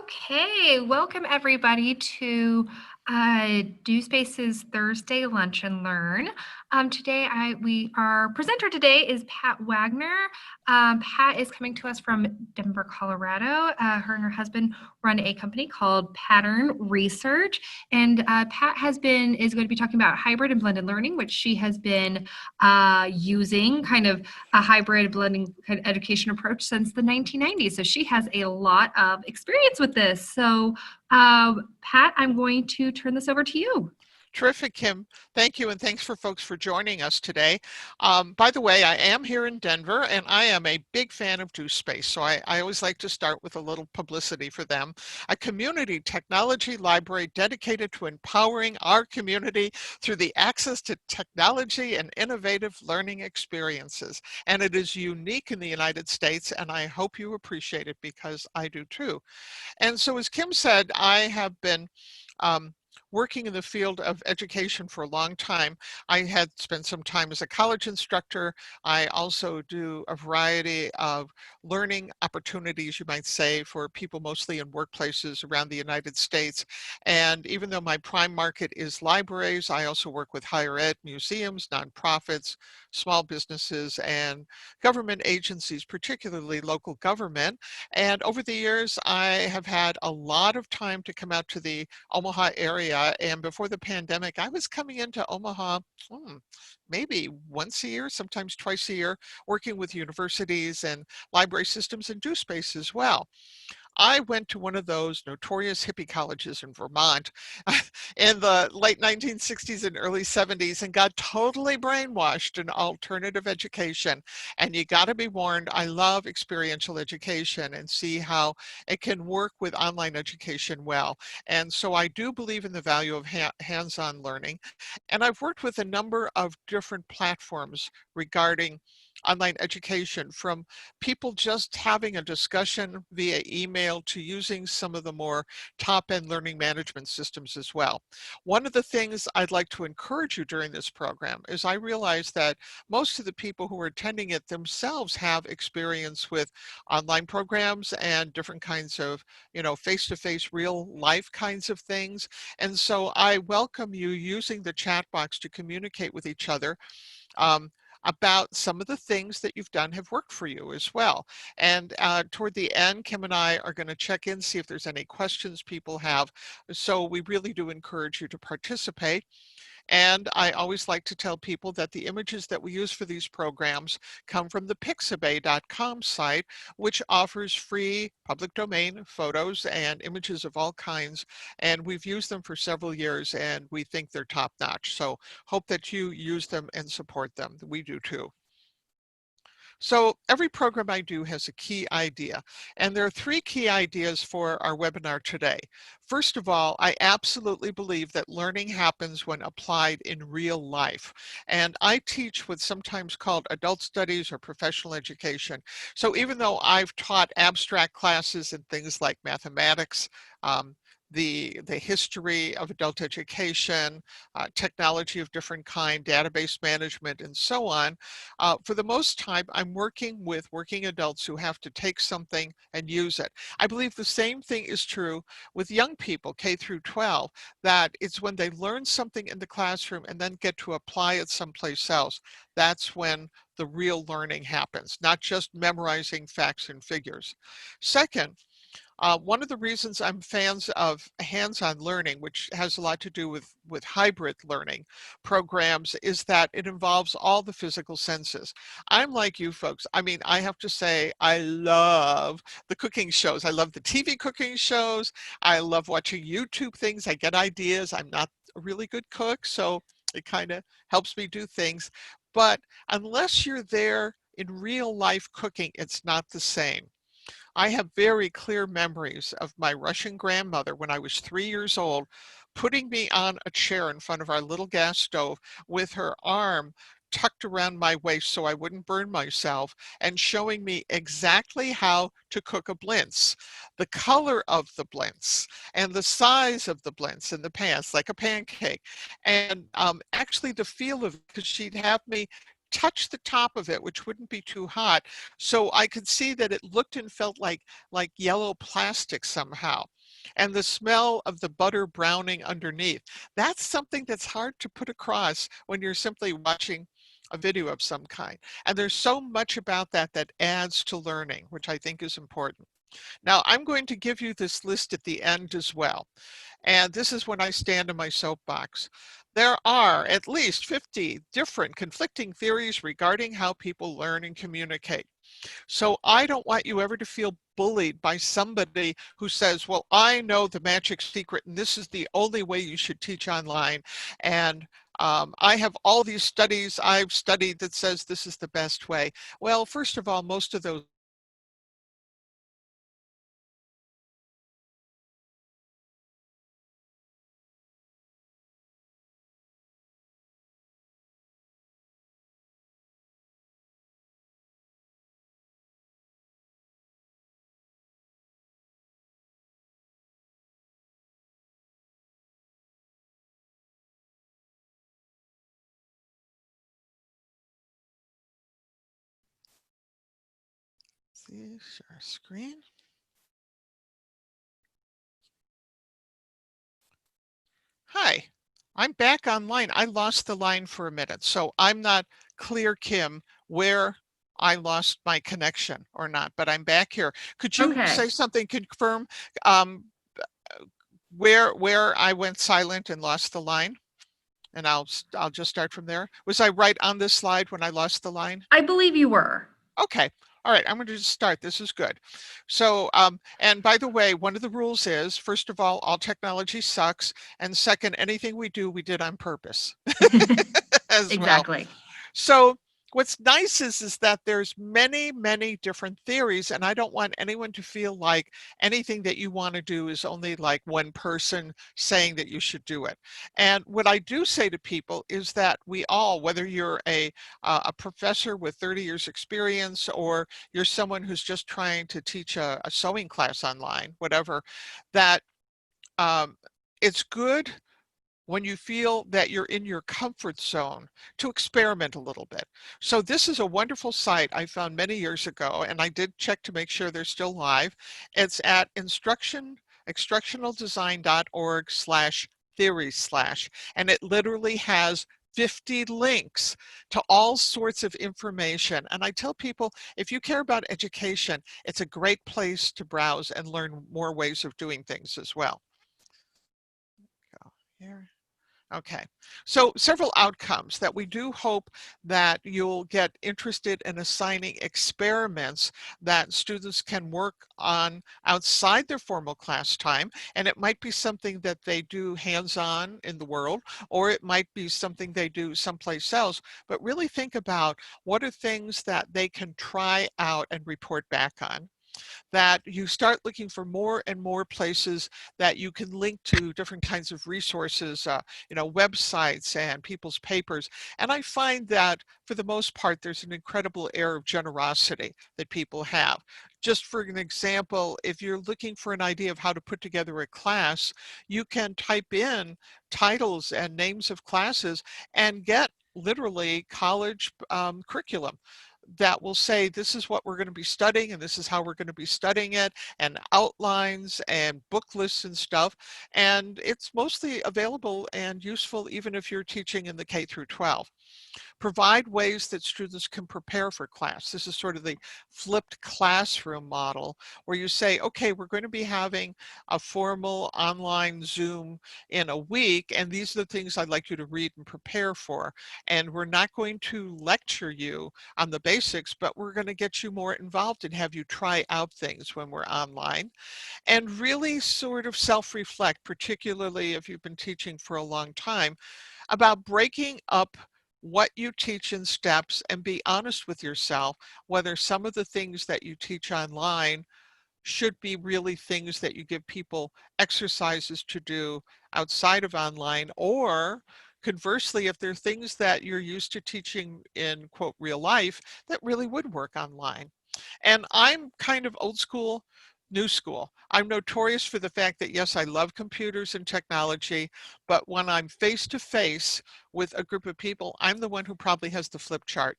Okay, welcome everybody to Do Space's Thursday Lunch and Learn. Our presenter today is Pat Wagner. Pat is coming to us from Denver, Colorado. Her and her husband run a company called Pattern Research, and Pat is going to be talking about hybrid and blended learning, which she has been using kind of a hybrid blending kind of education approach since the 1990s. So she has a lot of experience with this. So, Pat, I'm going to turn this over to you. Terrific, Kim. Thank you, and thanks for folks for joining us today. By the way, I am here in Denver, and I am a big fan of DoSpace, so I always like to start with a little publicity for them. A community technology library dedicated to empowering our community through the access to technology and innovative learning experiences. And it is unique in the United States, and I hope you appreciate it because I do too. And so, as Kim said, I have been um, working in the field of education for a long time. I had spent some time as a college instructor. I also do a variety of learning opportunities, you might say, for people mostly in workplaces around the United States. And even though my prime market is libraries, I also work with higher ed, museums, nonprofits, small businesses, and government agencies, particularly local government. And over the years, I have had a lot of time to come out to the Omaha area. And before the pandemic, I was coming into Omaha maybe once a year, sometimes twice a year, working with universities and library systems and DoSpace as well. I went to one of those notorious hippie colleges in Vermont in the late 1960s and early 70s and got totally brainwashed in alternative education. And you got to be warned, I love experiential education and see how it can work with online education well. And so I do believe in the value of hands-on learning. And I've worked with a number of different platforms regarding online education, from people just having a discussion via email to using some of the more top-end learning management systems as well. One of the things I'd like to encourage you during this program is I realize that most of the people who are attending it themselves have experience with online programs and different kinds of, face-to-face real life kinds of things. And so I welcome you using the chat box to communicate with each other. Um, about some of the things that you've done have worked for you as well. And toward the end, Kim and I are going to check in, see if there's any questions people have. So we really do encourage you to participate. And I always like to tell people that the images that we use for these programs come from the pixabay.com site, which offers free public domain photos and images of all kinds. And we've used them for several years and we think they're top notch. So hope that you use them and support them. We do too. So every program I do has a key idea, and there are three key ideas for our webinar today. First of all, I absolutely believe that learning happens when applied in real life. And I teach what's sometimes called adult studies or professional education. So even though I've taught abstract classes in things like mathematics, um, the history of adult education, technology of different kind, database management, and so on, for the most time, I'm working with working adults who have to take something and use it. I believe the same thing is true with young people, K through 12, that it's when they learn something in the classroom and then get to apply it someplace else. That's when the real learning happens, not just memorizing facts and figures. Second, one of the reasons I'm fans of hands-on learning, which has a lot to do with hybrid learning programs, is that it involves all the physical senses. I'm like you folks. I mean, I have to say, I love the cooking shows. I love the TV cooking shows. I love watching YouTube things. I get ideas. I'm not a really good cook, so it kind of helps me do things. But unless you're there in real life cooking, it's not the same. I have very clear memories of my Russian grandmother when I was 3 years old, putting me on a chair in front of our little gas stove with her arm tucked around my waist so I wouldn't burn myself, and showing me exactly how to cook a blintz, the color of the blintz, and the size of the blintz in the pans, like a pancake, and actually the feel of it, because she'd have me touch the top of it, which wouldn't be too hot. So I could see that it looked and felt like yellow plastic somehow. And the smell of the butter browning underneath. That's something that's hard to put across when you're simply watching a video of some kind. And there's so much about that that adds to learning, which I think is important. Now, I'm going to give you this list at the end as well. And this is when I stand in my soapbox. There are at least 50 different conflicting theories regarding how people learn and communicate. So I don't want you ever to feel bullied by somebody who says, well, I know the magic secret and this is the only way you should teach online. And I have all these studies I've studied that says this is the best way. Well, first of all, most of those see, share screen. Hi, I'm back online. I lost the line for a minute, so I'm not clear, Kim, where I lost my connection or not, but I'm back here. Could you Okay. say something, confirm um, where I went silent and lost the line? And I'll just start from there. Was I right on this slide when I lost the line? I believe you were. Okay. All right, I'm going to just start. This is good. So, and by the way, one of the rules is, first of all technology sucks. And second, anything we do, we did on purpose as well. Exactly. So what's nice is that there's many different theories, and I don't want anyone to feel like anything that you want to do is only like one person saying that you should do it. And what I do say to people is that we all, whether you're a professor with 30 years experience or you're someone who's just trying to teach a sewing class online, whatever, that um, it's good when you feel that you're in your comfort zone to experiment a little bit. So this is a wonderful site I found many years ago, and I did check to make sure they're still live. It's at instructionaldesign.org/theory/, and it literally has 50 links to all sorts of information. And I tell people, if you care about education, it's a great place to browse and learn more ways of doing things as well. Go here. Okay, so several outcomes that we do hope that you'll get interested in assigning experiments that students can work on outside their formal class time. And it might be something that they do hands-on in the world, or it might be something they do someplace else. But really think about what are things that they can try out and report back on, that you start looking for more and more places that you can link to different kinds of resources, websites and people's papers. And I find that for the most part, there's an incredible air of generosity that people have. Just for an example, if you're looking for an idea of how to put together a class, you can type in titles and names of classes and get literally college curriculum that will say this is what we're going to be studying and this is how we're going to be studying it, and outlines and book lists and stuff. And it's mostly available and useful even if you're teaching in the K through 12. Provide ways that students can prepare for class. This is sort of the flipped classroom model where you say, okay, we're going to be having a formal online Zoom in a week, and these are the things I'd like you to read and prepare for. And we're not going to lecture you on the basics, but we're going to get you more involved and have you try out things when we're online. And really sort of self-reflect, particularly if you've been teaching for a long time, about breaking up what you teach in steps and be honest with yourself whether some of the things that you teach online should be really things that you give people exercises to do outside of online, or conversely, if there are things that you're used to teaching in quote real life that really would work online. And I'm kind of old school, new school. I'm notorious for the fact that, yes, I love computers and technology, but when I'm face to face with a group of people, I'm the one who probably has the flip chart.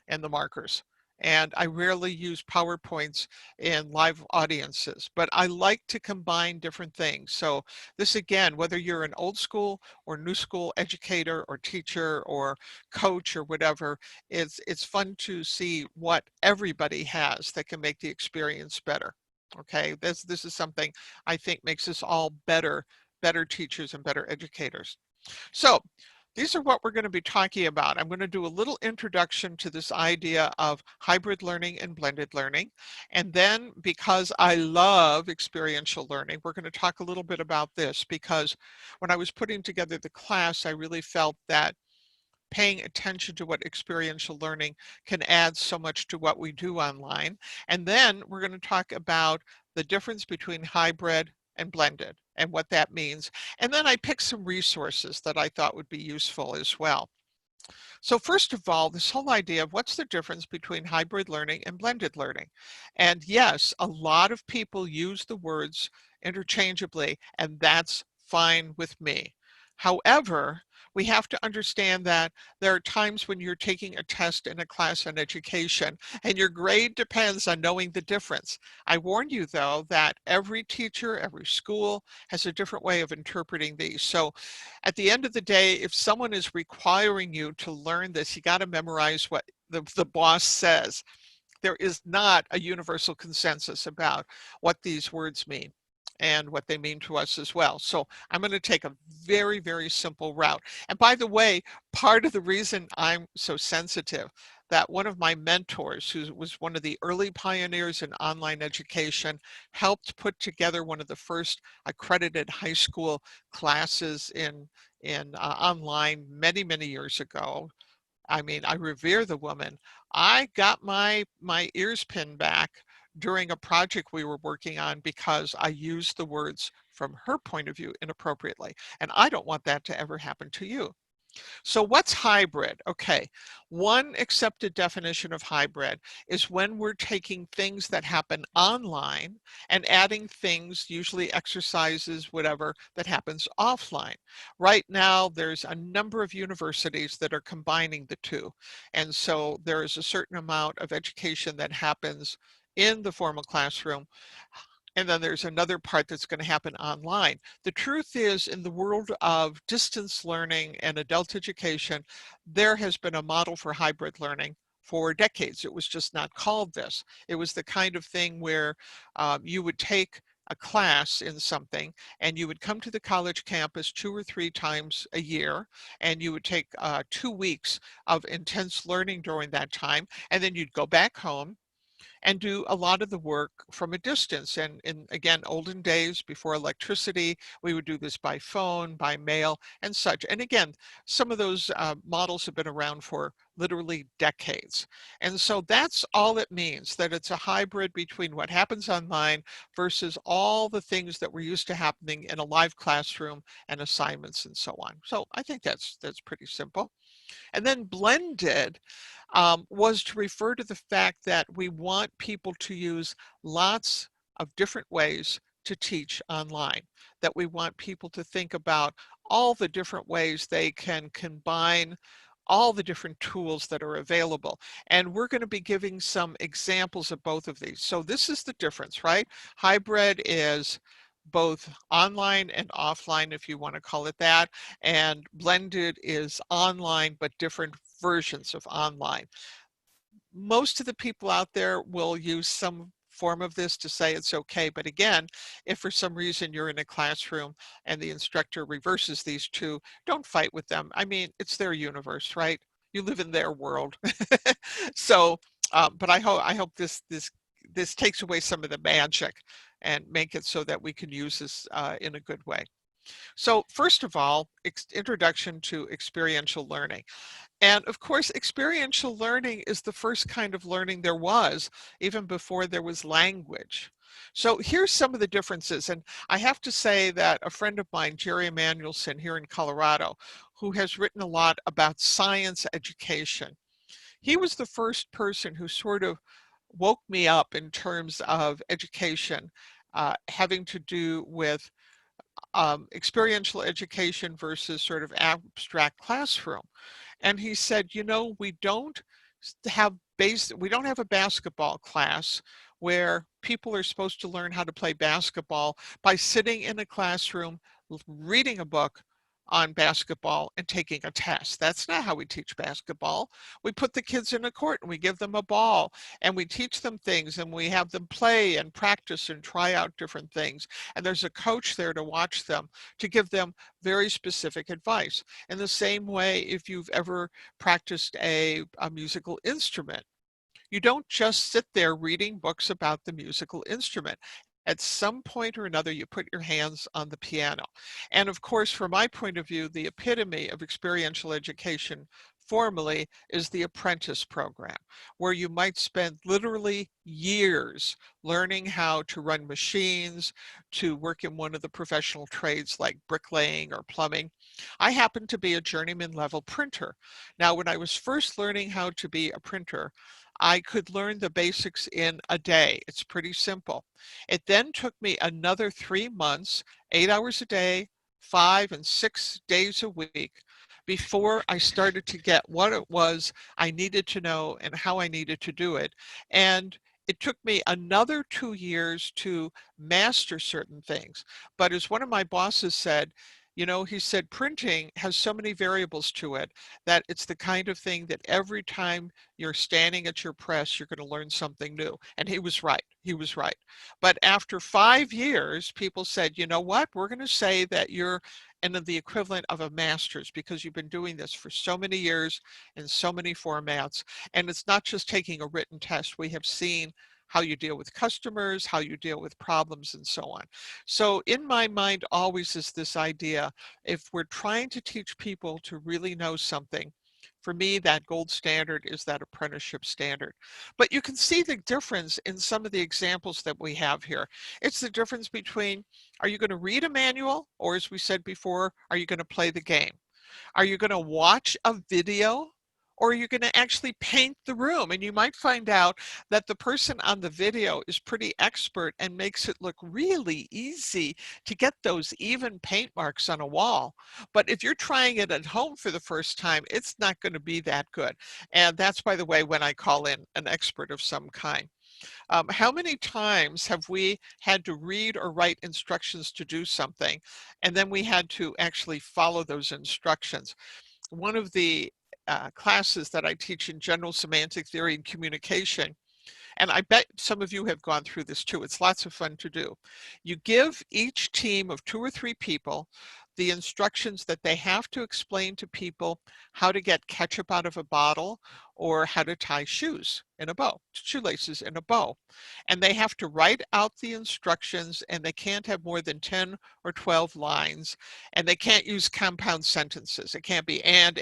and the markers. And I rarely use PowerPoints in live audiences, but I like to combine different things. So this again, whether you're an old school or new school educator or teacher or coach or whatever, it's fun to see what everybody has that can make the experience better. Okay, this is something I think makes us all better teachers and better educators. So these are what we're going to be talking about. I'm going to do a little introduction to this idea of hybrid learning and blended learning. And then because I love experiential learning, we're going to talk a little bit about this because when I was putting together the class, I really felt that paying attention to what experiential learning can add so much to what we do online. And then we're going to talk about the difference between hybrid and blended and what that means. And then I picked some resources that I thought would be useful as well. So first of all, this whole idea of what's the difference between hybrid learning and blended learning. And yes, a lot of people use the words interchangeably, and that's fine with me. However, we have to understand that there are times when you're taking a test in a class on education and your grade depends on knowing the difference. I warn you though that every teacher, every school has a different way of interpreting these. So at the end of the day, if someone is requiring you to learn this, you got to memorize what the boss says. There is not a universal consensus about what these words mean and what they mean to us as well. So I'm going to take a very, very simple route. And by the way, part of the reason I'm so sensitive that one of my mentors, who was one of the early pioneers in online education, helped put together one of the first accredited high school classes in online many, many years ago. I mean, I revere the woman. I got my ears pinned back during a project we were working on because I used the words from her point of view inappropriately. And I don't want that to ever happen to you. So what's hybrid? Okay, one accepted definition of hybrid is when we're taking things that happen online and adding things, usually exercises, whatever, that happens offline. Right now, there's a number of universities that are combining the two. And so there is a certain amount of education that happens in the formal classroom, and then there's another part that's going to happen online. The truth is, in the world of distance learning and adult education, there has been a model for hybrid learning for decades. It was just not called this. It was the kind of thing where you would take a class in something and you would come to the college campus 2 or 3 times a year and you would take 2 weeks of intense learning during that time, and then you'd go back home and do a lot of the work from a distance. And in, again, olden days before electricity, we would do this by phone, by mail, and such. And again, some of those models have been around for literally decades. And so that's all it means, that it's a hybrid between what happens online versus all the things that were used to happening in a live classroom and assignments and so on. So I think that's pretty simple. And then blended was to refer to the fact that we want people to use lots of different ways to teach online, that we want people to think about all the different ways they can combine all the different tools that are available. And we're going to be giving some examples of both of these. So this is the difference, right? Hybrid is both online and offline, if you want to call it that, and blended is online but different versions of online. Most of the people out there will use some form of this to say it's okay, but again, if for some reason you're in a classroom and the instructor reverses these two, don't fight with them. I mean, it's their universe, right? You live in their world. So but I hope this takes away some of the magic and make it so that we can use this in a good way. So first of all, introduction to experiential learning. And of course, experiential learning is the first kind of learning there was, even before there was language. So here's some of the differences. And I have to say that a friend of mine, Jerry Emanuelson here in Colorado, who has written a lot about science education, he was the first person who sort of woke me up in terms of education, having to do with experiential education versus sort of abstract classroom. And he said, you know, we don't have we don't have a basketball class where people are supposed to learn how to play basketball by sitting in a classroom reading a book on basketball and taking a test. That's not how we teach basketball. We put the kids in a court and we give them a ball and we teach them things and we have them play and practice and try out different things. And there's a coach there to watch them, to give them very specific advice. In the same way, if you've ever practiced a musical instrument, you don't just sit there reading books about the musical instrument. At some point or another, you put your hands on the piano. And of course, from my point of view, the epitome of experiential education formally is the apprentice program, where you might spend literally years learning how to run machines, to work in one of the professional trades like bricklaying or plumbing. I happen to be a journeyman level printer. Now, when I was first learning how to be a printer, I could learn the basics in a day. It's pretty simple. It then took me another 3 months, 8 hours a day, 5 and 6 days a week, before I started to get what it was I needed to know and how I needed to do it. And it took me another 2 years to master certain things. But as one of my bosses said, he said, printing has so many variables to it that it's the kind of thing that every time you're standing at your press, you're going to learn something new. And he was right. He was right. But after 5 years, people said, you know what? We're going to say that you're in the equivalent of a master's because you've been doing this for so many years in so many formats. And it's not just taking a written test. We have seen how you deal with customers, how you deal with problems, and so on. So in my mind always is this idea, if we're trying to teach people to really know something, for me, that gold standard is that apprenticeship standard. But you can see the difference in some of the examples that we have here. It's the difference between, are you going to read a manual? Or as we said before, are you going to play the game? Are you going to watch a video? Or are you going to actually paint the room? And you might find out that the person on the video is pretty expert and makes it look really easy to get those even paint marks on a wall. But if you're trying it at home for the first time, it's not going to be that good. And that's, by the way, when I call in an expert of some kind. How many times have we had to read or write instructions to do something, and then we had to actually follow those instructions? One of the classes that I teach in general semantic theory and communication, and I bet some of you have gone through this too. It's lots of fun to do. You give each team of 2 or 3 people the instructions that they have to explain to people how to get ketchup out of a bottle or how to tie shoelaces in a bow. And they have to write out the instructions, and they can't have more than 10 or 12 lines, and they can't use compound sentences. It can't be and.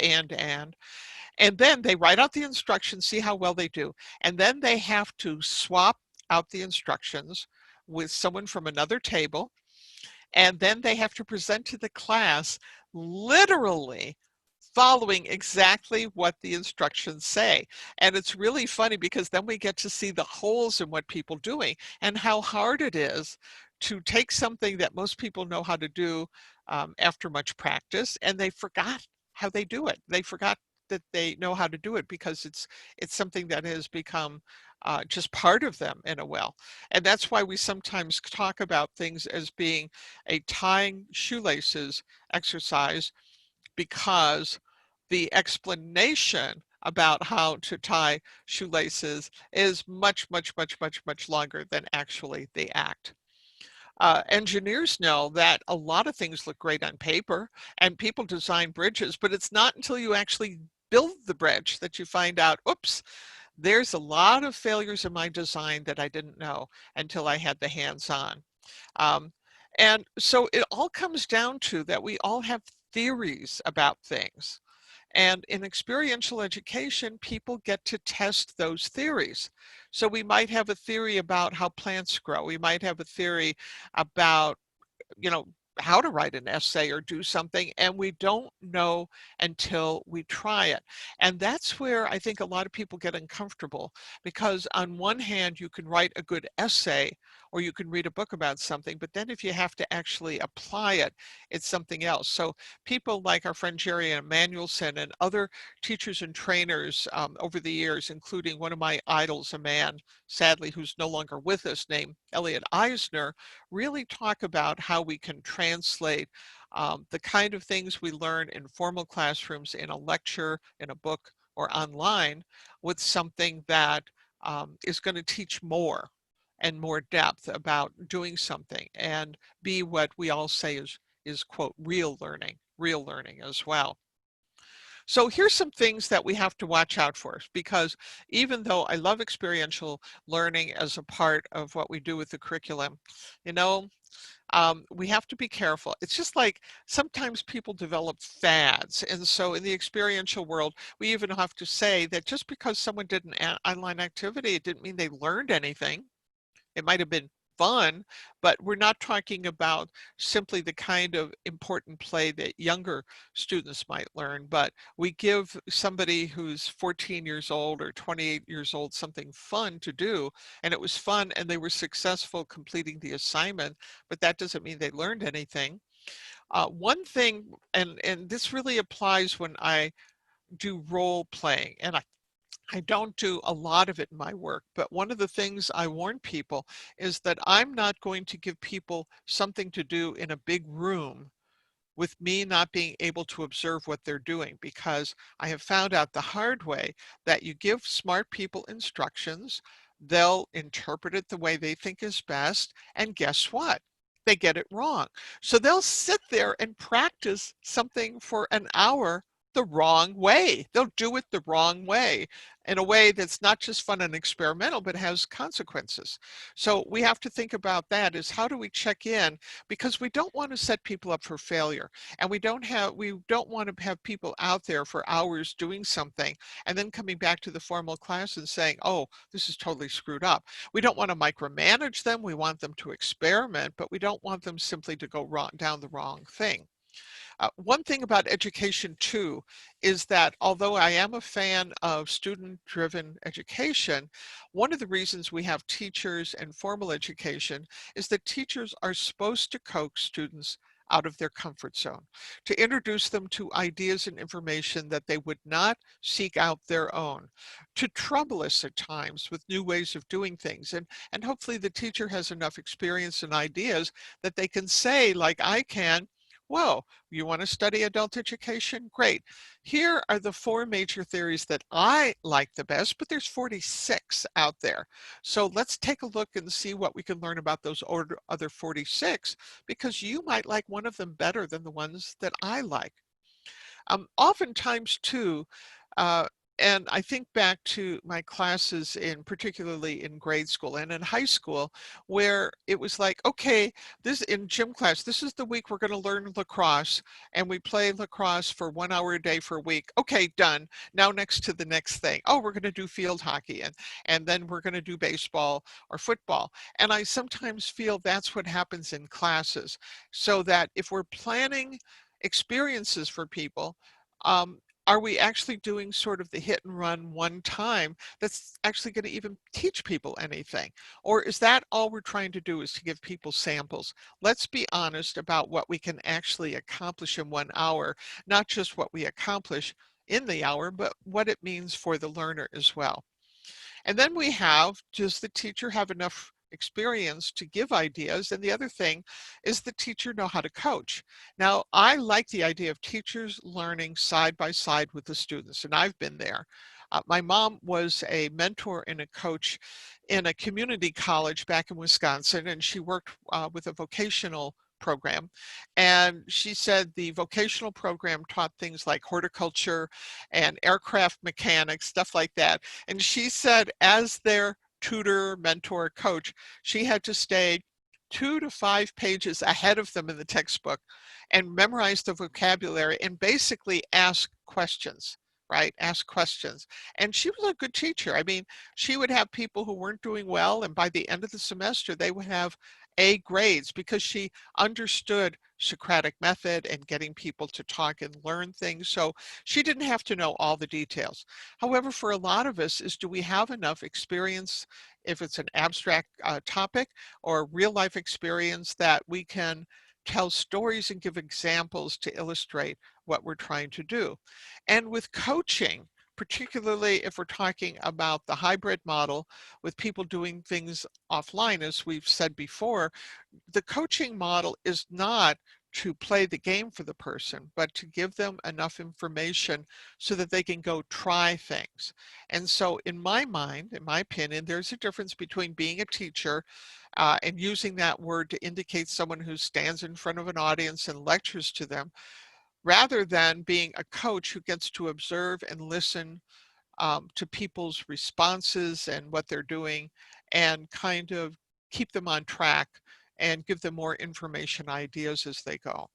And then they write out the instructions, see how well they do. And then they have to swap out the instructions with someone from another table. And then they have to present to the class literally following exactly what the instructions say. And it's really funny because then we get to see the holes in what people are doing and how hard it is to take something that most people know how to do after much practice, and they forgot how they do it. They forgot that they know how to do it because it's something that has become just part of them in a way. And that's why we sometimes talk about things as being a tying shoelaces exercise, because the explanation about how to tie shoelaces is much longer than actually the act. Engineers know that a lot of things look great on paper and people design bridges, but it's not until you actually build the bridge that you find out, oops, there's a lot of failures in my design that I didn't know until I had the hands-on. Um, and so it all comes down to that we all have theories about things. And in experiential education, people get to test those theories. So we might have a theory about how plants grow. We might have a theory about, you know, how to write an essay or do something, and we don't know until we try it. And that's where I think a lot of people get uncomfortable, because on one hand, you can write a good essay or you can read a book about something, but then if you have to actually apply it, it's something else. So people like our friend Jerry Emanuelson and other teachers and trainers over the years, including one of my idols, a man, sadly, who's no longer with us, named Elliot Eisner, really talk about how we can translate the kind of things we learn in formal classrooms, in a lecture, in a book, or online, with something that is going to teach more and more depth about doing something, and be what we all say is quote real learning as well. So here's some things that we have to watch out for, because even though I love experiential learning as a part of what we do with the curriculum, you know, we have to be careful. It's just like sometimes people develop fads. And so in the experiential world, we even have to say that just because someone did an online activity, it didn't mean they learned anything. It might have been fun, but we're not talking about simply the kind of important play that younger students might learn, but we give somebody who's 14 years old or 28 years old something fun to do, and it was fun and they were successful completing the assignment, but that doesn't mean they learned anything. One thing, and this really applies when I do role playing, and I don't do a lot of it in my work, but one of the things I warn people is that I'm not going to give people something to do in a big room with me not being able to observe what they're doing, because I have found out the hard way that you give smart people instructions, they'll interpret it the way they think is best, and guess what? They get it wrong. So they'll sit there and practice something for an hour the wrong way. They'll do it the wrong way, in a way that's not just fun and experimental, but has consequences. So we have to think about that, is how do we check in, because we don't want to set people up for failure, and we don't want to have people out there for hours doing something and then coming back to the formal class and saying, oh, this is totally screwed up. We don't want to micromanage them. We want them to experiment, but we don't want them simply to go wrong, down the wrong thing. One thing about education too is that although I am a fan of student-driven education, one of the reasons we have teachers and formal education is that teachers are supposed to coax students out of their comfort zone, to introduce them to ideas and information that they would not seek out their own, to trouble us at times with new ways of doing things. And hopefully the teacher has enough experience and ideas that they can say, like I can, whoa, you want to study adult education? Great. Here are the 4 major theories that I like the best, but there's 46 out there. So let's take a look and see what we can learn about those other 46, because you might like one of them better than the ones that I like. Oftentimes too, uh, and I think back to my classes in particularly in grade school and in high school, where it was like, okay, this in gym class, this is the week we're going to learn lacrosse, and we play lacrosse for 1 hour a day for a week. Okay, done. Now next to the next thing. Oh, we're going to do field hockey, and then we're going to do baseball or football. And I sometimes feel that's what happens in classes, so that if we're planning experiences for people, um, are we actually doing sort of the hit and run one time that's actually going to even teach people anything? Or is that all we're trying to do, is to give people samples? Let's be honest about what we can actually accomplish in 1 hour, not just what we accomplish in the hour, but what it means for the learner as well. And then we have, does the teacher have enough experience to give ideas? And the other thing is, the teacher know how to coach? Now, I like the idea of teachers learning side by side with the students, and I've been there. My mom was a mentor and a coach in a community college back in Wisconsin, and she worked with a vocational program. And she said the vocational program taught things like horticulture and aircraft mechanics, stuff like that. And she said, as their tutor, mentor, coach, she had to stay 2 to 5 pages ahead of them in the textbook and memorize the vocabulary and basically ask questions, right? Ask questions. And she was a good teacher. I mean, she would have people who weren't doing well, and by the end of the semester, they would have A grades because she understood Socratic method and getting people to talk and learn things. So she didn't have to know all the details. However, for a lot of us is, do we have enough experience, if it's an abstract topic or real life experience, that we can tell stories and give examples to illustrate what we're trying to do? And with coaching, particularly if we're talking about the hybrid model with people doing things offline, as we've said before, the coaching model is not to play the game for the person, but to give them enough information so that they can go try things. And so in my mind, in my opinion, there's a difference between being a teacher and using that word to indicate someone who stands in front of an audience and lectures to them, rather than being a coach who gets to observe and listen to people's responses and what they're doing, and kind of keep them on track and give them more information ideas as they go.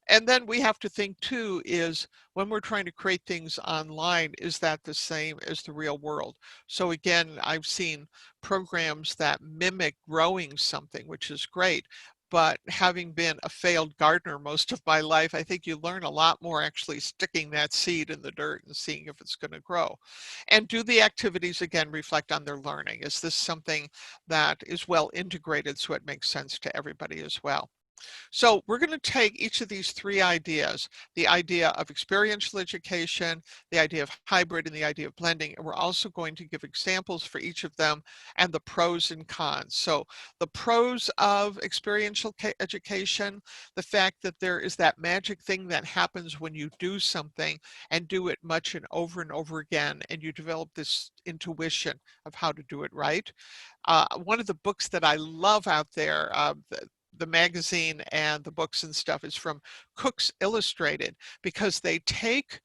And then we have to think too, is when we're trying to create things online, is that the same as the real world? So again, I've seen programs that mimic growing something, which is great. But having been a failed gardener most of my life, I think you learn a lot more actually sticking that seed in the dirt and seeing if it's going to grow. And do the activities again reflect on their learning? Is this something that is well integrated so it makes sense to everybody as well? So we're going to take each of these three ideas, the idea of experiential education, the idea of hybrid, and the idea of blending, and we're also going to give examples for each of them and the pros and cons. So the pros of experiential education, the fact that there is that magic thing that happens when you do something and do it much and over again, and you develop this intuition of how to do it right. One of the books that I love out there, the magazine and the books and stuff, is from Cooks Illustrated, because they take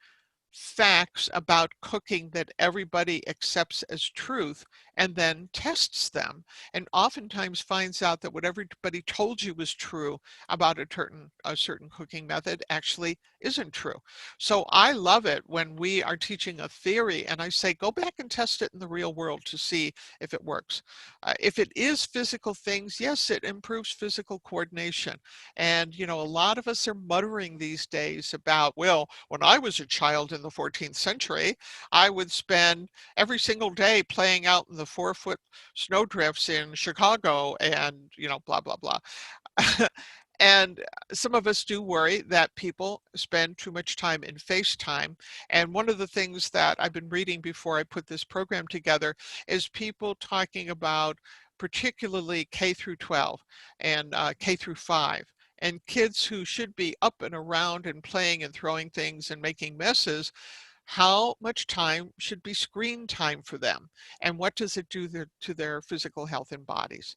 facts about cooking that everybody accepts as truth and then tests them, and oftentimes finds out that what everybody told you was true about a certain cooking method actually isn't true. So I love it when we are teaching a theory and I say, go back and test it in the real world to see if it works. If it is physical things, yes, it improves physical coordination. And, you know, a lot of us are muttering these days about, well, when I was a child in the 14th century, I would spend every single day playing out in the 4-foot snowdrifts in Chicago and, you know, blah, blah, blah. And some of us do worry that people spend too much time in FaceTime. And one of the things that I've been reading before I put this program together is people talking about particularly K through 12 and K through 5. And kids who should be up and around and playing and throwing things and making messes, how much time should be screen time for them? And what does it do to their physical health and bodies?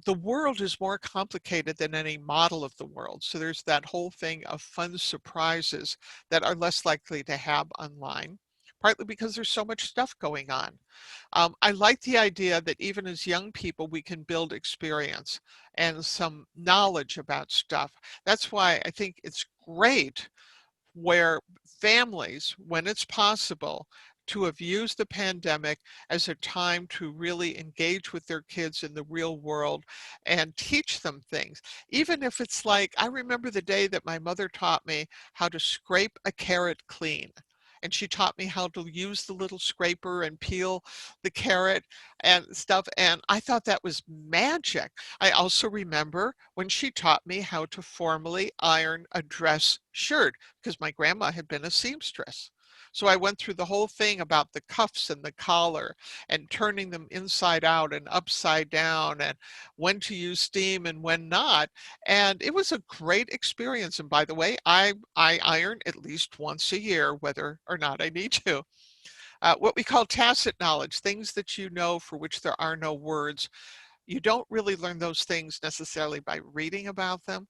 The world is more complicated than any model of the world. So there's that whole thing of fun surprises that are less likely to have online, partly because there's so much stuff going on. I like the idea that even as young people, we can build experience and some knowledge about stuff. That's why I think it's great where families, when it's possible, to have used the pandemic as a time to really engage with their kids in the real world and teach them things. Even if it's like, I remember the day that my mother taught me how to scrape a carrot clean. And she taught me how to use the little scraper and peel the carrot and stuff. And I thought that was magic. I also remember when she taught me how to formally iron a dress shirt, because my grandma had been a seamstress. So I went through the whole thing about the cuffs and the collar and turning them inside out and upside down and when to use steam and when not. And it was a great experience. And by the way, I iron at least once a year, whether or not I need to. What we call tacit knowledge, things that you know for which there are no words. You don't really learn those things necessarily by reading about them,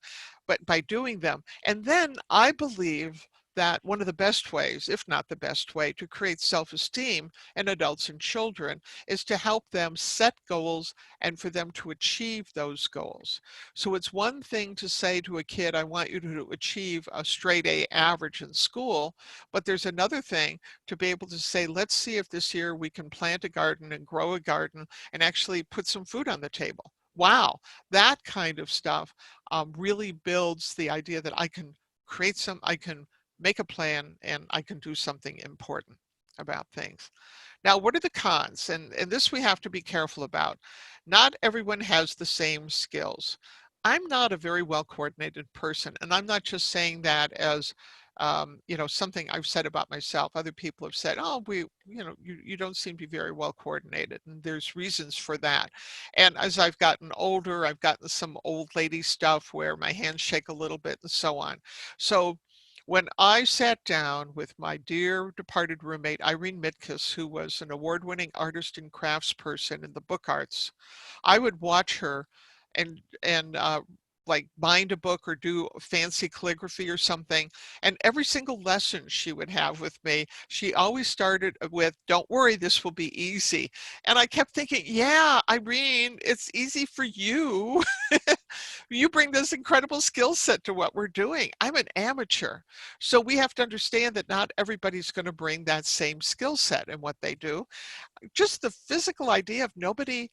but by doing them. And then I believe that one of the best ways, if not the best way, to create self-esteem in adults and children is to help them set goals and for them to achieve those goals. So it's one thing to say to a kid, I want you to achieve a straight A average in school, but there's another thing to be able to say, let's see if this year we can plant a garden and grow a garden and actually put some food on the table. wow, that kind of stuff really builds the idea that I can make a plan and I can do something important about things. Now, what are the cons? And this we have to be careful about. Not everyone has the same skills. I'm not a very well coordinated person, and I'm not just saying that as something I've said about myself. Other people have said, "Oh, you don't seem to be very well coordinated," and there's reasons for that. And as I've gotten older, I've gotten some old lady stuff where my hands shake a little bit and so on. So when I sat down with my dear departed roommate, Irene Mitkus, who was an award-winning artist and craftsperson in the book arts, I would watch her and like bind a book or do fancy calligraphy or something. And every single lesson she would have with me, she always started with, "Don't worry, this will be easy." And I kept thinking, yeah, Irene, it's easy for you. You bring this incredible skill set to what we're doing. I'm an amateur. So we have to understand that not everybody's going to bring that same skill set in what they do. Just the physical idea of nobody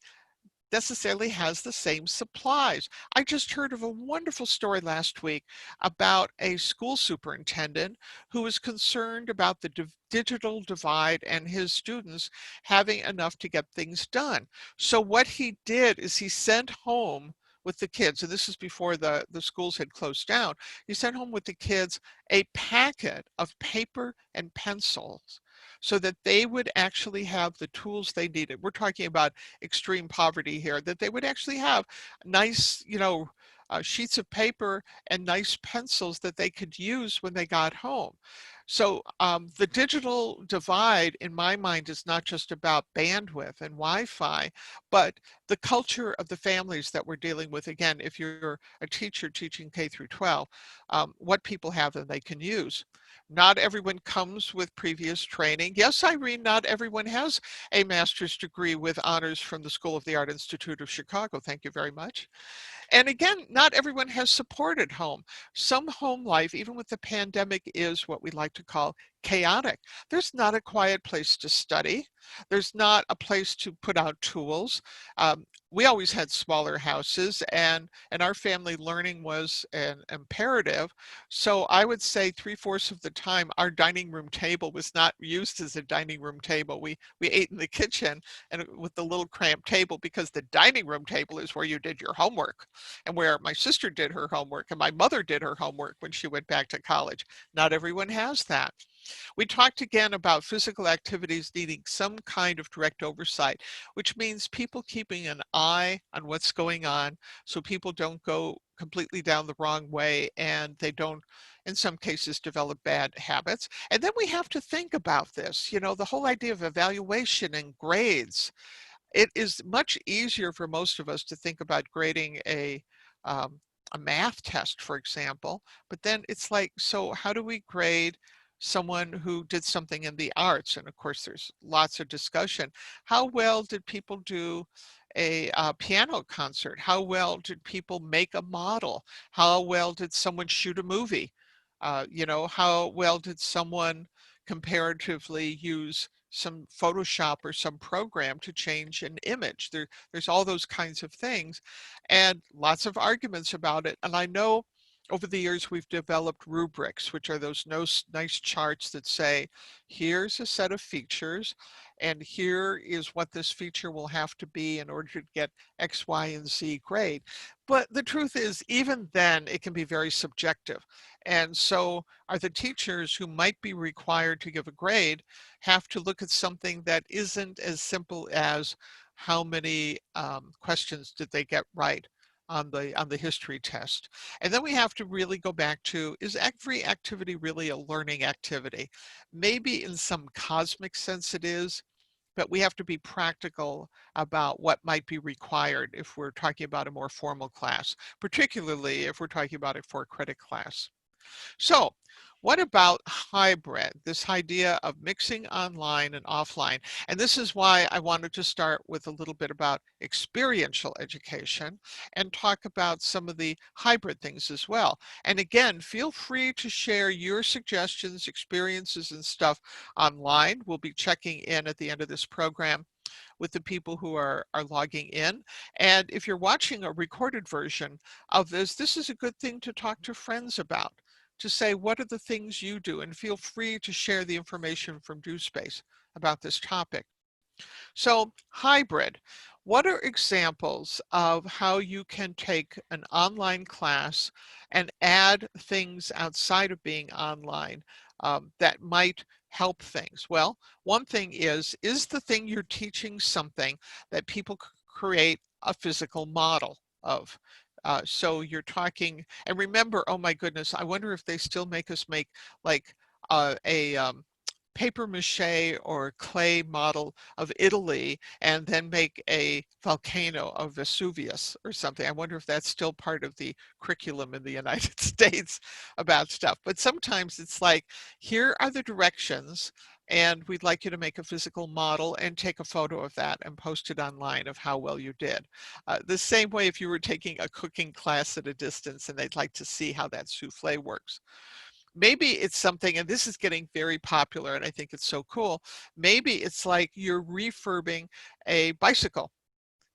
necessarily has the same supplies. I just heard of a wonderful story last week about a school superintendent who was concerned about the digital divide and his students having enough to get things done. So what he did is he sent home with the kids, and this is before the schools had closed down, he sent home with the kids a packet of paper and pencils so that they would actually have the tools they needed. We're talking about extreme poverty here, that they would actually have nice, sheets of paper and nice pencils that they could use when they got home. So the digital divide, in my mind, is not just about bandwidth and Wi-Fi, but the culture of the families that we're dealing with. Again, if you're a teacher teaching K through 12, what people have that they can use. Not everyone comes with previous training. Yes, Irene, not everyone has a master's degree with honors from the School of the Art Institute of Chicago. Thank you very much. And again, not everyone has support at home. Some home life, even with the pandemic, is what we like to call chaotic. There's not a quiet place to study. There's not a place to put out tools. We always had smaller houses, and our family learning was an imperative. So I would say 3/4 of the time our dining room table was not used as a dining room table. We ate in the kitchen and with the little cramped table, because the dining room table is where you did your homework and where my sister did her homework and my mother did her homework when she went back to college. Not everyone has that. We talked again about physical activities needing some kind of direct oversight, which means people keeping an eye on what's going on so people don't go completely down the wrong way and they don't, in some cases, develop bad habits. And then we have to think about this, the whole idea of evaluation and grades. It is much easier for most of us to think about grading um, a math test, for example, but then it's like, so how do we grade someone who did something in the arts? And of course, there's lots of discussion. How well did people do a piano concert? How well did people make a model? How well did someone shoot a movie? How well did someone comparatively use some Photoshop or some program to change an image? There's all those kinds of things and lots of arguments about it. And I know over the years we've developed rubrics, which are those nice charts that say, here's a set of features, and here is what this feature will have to be in order to get X, Y, and Z grade. But the truth is, even then, it can be very subjective. And so are the teachers who might be required to give a grade have to look at something that isn't as simple as how many questions did they get right on the history test. And then we have to really go back to, is every activity really a learning activity? Maybe in some cosmic sense it is, but we have to be practical about what might be required if we're talking about a more formal class, particularly if we're talking about a 4-credit class. So what about hybrid, this idea of mixing online and offline? And this is why I wanted to start with a little bit about experiential education and talk about some of the hybrid things as well. And again, feel free to share your suggestions, experiences, and stuff online. We'll be checking in at the end of this program with the people who are logging in. And if you're watching a recorded version of this is a good thing to talk to friends about, to say, what are the things you do? And feel free to share the information from DoSpace about this topic. So hybrid, what are examples of how you can take an online class and add things outside of being online that might help things? Well, one thing is the thing you're teaching something that people create a physical model of? So you're talking, and remember, oh my goodness, I wonder if they still make us make like a paper mache or clay model of Italy and then make a volcano of Vesuvius or something. I wonder if that's still part of the curriculum in the United States about stuff. But sometimes it's like, here are the directions, and we'd like you to make a physical model and take a photo of that and post it online of how well you did. The same way if you were taking a cooking class at a distance and they'd like to see how that souffle works. Maybe it's something, and this is getting very popular, and I think it's so cool. Maybe it's like you're refurbing a bicycle.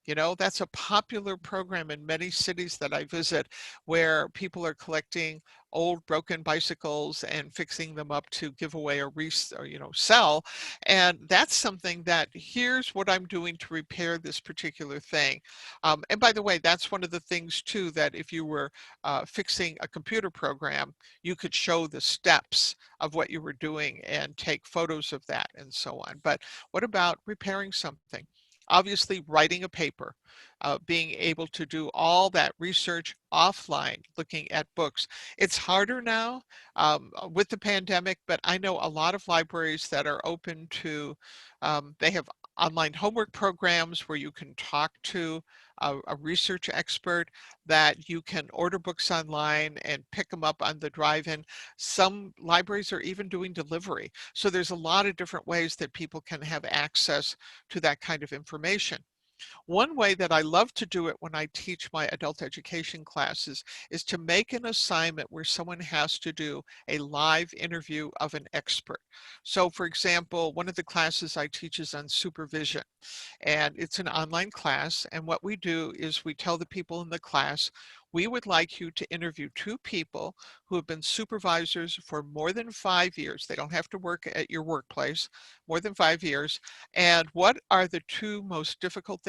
You know, that's a popular program in many cities that I visit where people are collecting old broken bicycles and fixing them up to give away or, sell. And that's something that here's what I'm doing to repair this particular thing. And by the way, that's one of the things too, that if you were fixing a computer program, you could show the steps of what you were doing and take photos of that and so on. But what about repairing something? Obviously, writing a paper, being able to do all that research offline, looking at books. It's harder now with the pandemic, but I know a lot of libraries that are open to, they have online homework programs where you can talk to a research expert, that you can order books online and pick them up on the drive-in. Some libraries are even doing delivery. So there's a lot of different ways that people can have access to that kind of information. One way that I love to do it when I teach my adult education classes is to make an assignment where someone has to do a live interview of an expert. So for example, one of the classes I teach is on supervision, and it's an online class. And what we do is we tell the people in the class, we would like you to interview two people who have been supervisors for more than 5 years. They don't have to work at your workplace, more than 5 years. And what are the two most difficult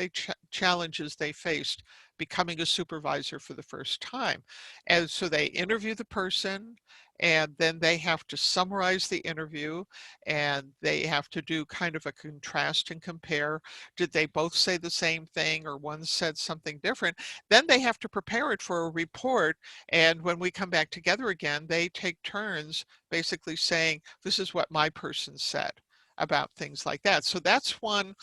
challenges they faced becoming a supervisor for the first time? And so they interview the person, and then they have to summarize the interview, and they have to do kind of a contrast and compare. Did they both say the same thing, or one said something different? Then they have to prepare it for a report. And when we come back together again, they take turns basically saying, this is what my person said about things like that. So that's one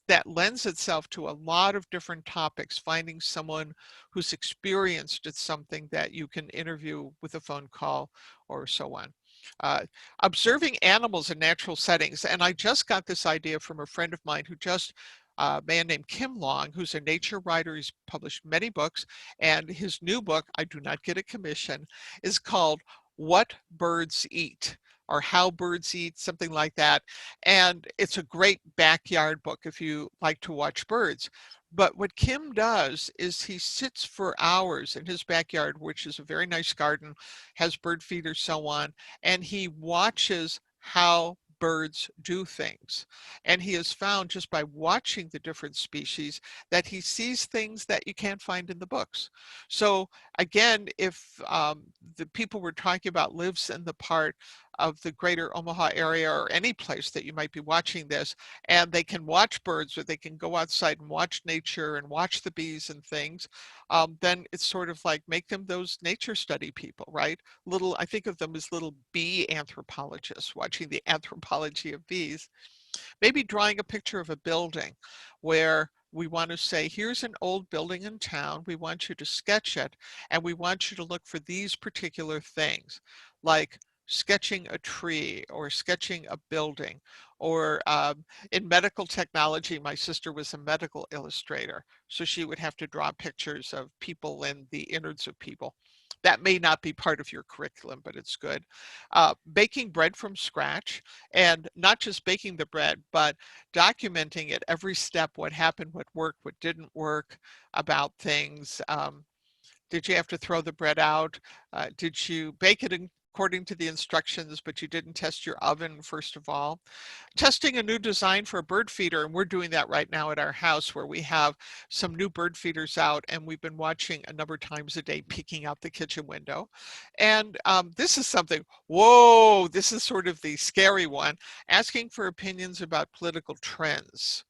that lends itself to a lot of different topics, finding someone who's experienced at something that you can interview with a phone call or so on. Uh, Observing animals in natural settings. And I just got this idea from a friend of mine who just, a man named Kim Long, who's a nature writer. He's published many books, and his new book, I do not get a commission, is called What Birds Eat, or How Birds Eat, something like that. And it's a great backyard book if you like to watch birds. But what Kim does is he sits for hours in his backyard, which is a very nice garden, has bird feeders, so on, and he watches how birds do things. And he has found just by watching the different species that he sees things that you can't find in the books. So again, if the people we're talking about lives in the part of the greater Omaha area or any place that you might be watching this, and they can watch birds, or they can go outside and watch nature and watch the bees and things, then it's sort of like make them those nature study people, right? Little, I think of them as little bee anthropologists watching the anthropology of bees. Maybe drawing a picture of a building where we want to say, here's an old building in town. We want you to sketch it, and we want you to look for these particular things, like sketching a tree or sketching a building. Or in medical technology, my sister was a medical illustrator, so she would have to draw pictures of people and the innards of people. that may not be part of your curriculum, but it's good. Baking bread from scratch, and not just baking the bread, but documenting at every step what happened, what worked, what didn't work about things. Did you have to throw the bread out? Did you bake it according to the instructions, but you didn't test your oven first of all? Testing a new design for a bird feeder, and we're doing that right now at our house where we have some new bird feeders out, and we've been watching a number of times a day peeking out the kitchen window. And this is something, whoa, this is sort of the scary one, asking for opinions about political trends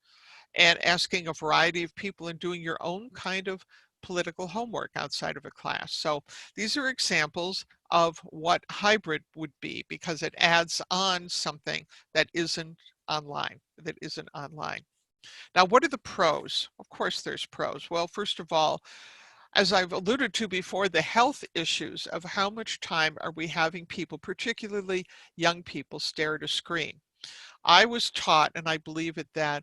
and asking a variety of people and doing your own kind of political homework outside of a class. So these are examples of what hybrid would be because it adds on something that isn't online. Now, what are the pros? Of course, there's pros. Well, first of all, as I've alluded to before, the health issues of how much time are we having people, particularly young people, stare at a screen. I was taught, and I believe it, that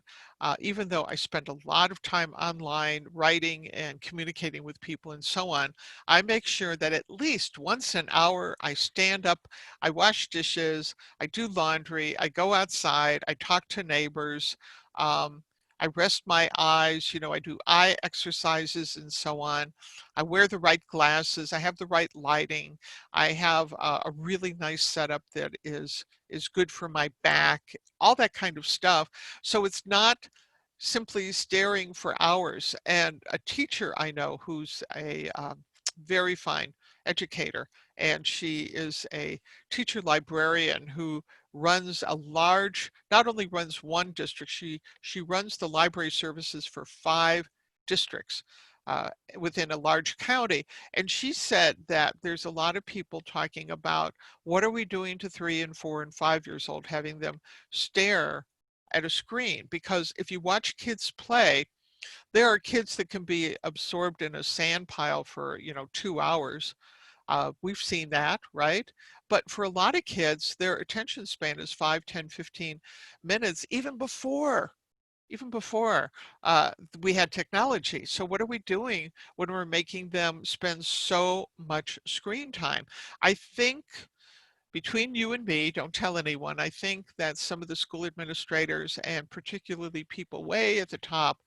even though I spend a lot of time online writing and communicating with people and so on, I make sure that at least once an hour I stand up, I wash dishes, I do laundry, I go outside, I talk to neighbors, um, I rest my eyes, I do eye exercises and so on. I wear the right glasses, I have the right lighting, I have a really nice setup that is good for my back, all that kind of stuff. So it's not simply staring for hours. And a teacher I know who's a very fine educator, and she is a teacher librarian who runs a large, not only runs one district, she runs the library services for 5 districts. Within a large county. And she said that there's a lot of people talking about what are we doing to 3 and 4 and 5 years old, having them stare at a screen. Because if you watch kids play, there are kids that can be absorbed in a sand pile for, 2 hours. We've seen that, right? But for a lot of kids, their attention span is 5, 10, 15 minutes, even before we had technology. So what are we doing when we're making them spend so much screen time? I think between you and me, don't tell anyone, I think that some of the school administrators and particularly people way at the top